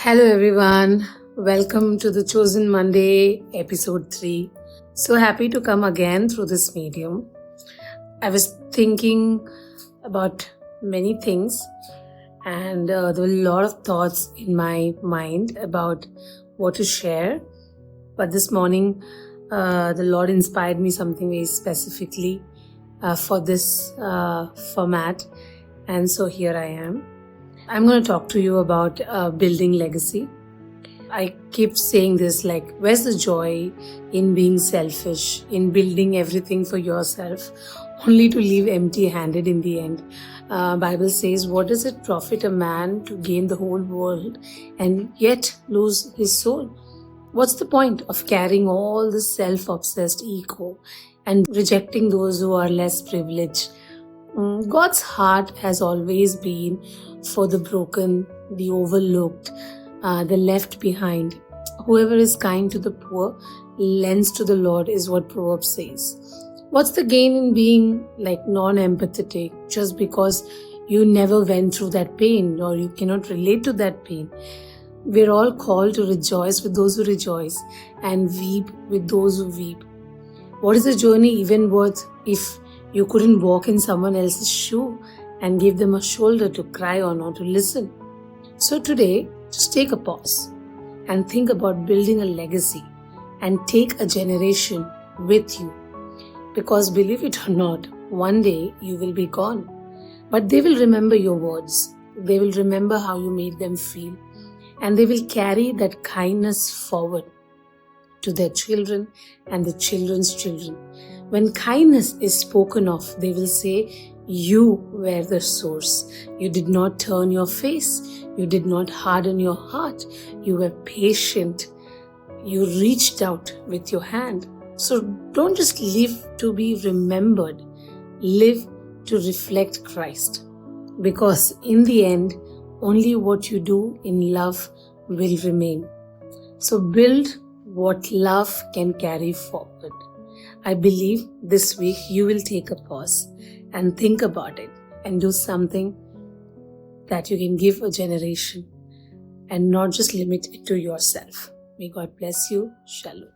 Hello everyone, welcome to the Chosen Monday episode 3. So happy to come again through this medium. I was thinking about many things and there were a lot of thoughts in my mind about what to share. But this morning, the Lord inspired me something very specifically for this format, and so here I am. I'm going to talk to you about building legacy. I keep saying this, like, where's the joy in being selfish, in building everything for yourself, only to leave empty-handed in the end? Bible says, what does it profit a man to gain the whole world and yet lose his soul? What's the point of carrying all this self-obsessed ego and rejecting those who are less privileged? God's heart has always been for the broken, the overlooked, the left behind. Whoever is kind to the poor lends to the Lord, is what Proverbs says. What's the gain in being like non-empathetic just because you never went through that pain or you cannot relate to that pain? We're all called to rejoice with those who rejoice and weep with those who weep. What is the journey even worth if you couldn't walk in someone else's shoe and give them a shoulder to cry on or to listen? So today, just take a pause and think about building a legacy and take a generation with you. Because believe it or not, one day you will be gone. But they will remember your words. They will remember how you made them feel. And they will carry that kindness forward to their children and the children's children. When kindness is spoken of, they will say, you were the source. You did not turn your face. You did not harden your heart. You were patient. You reached out with your hand. So don't just live to be remembered. Live to reflect Christ. Because in the end, only what you do in love will remain. So build what love can carry forward. I believe this week you will take a pause and think about it and do something that you can give a generation and not just limit it to yourself. May God bless you. Shalom.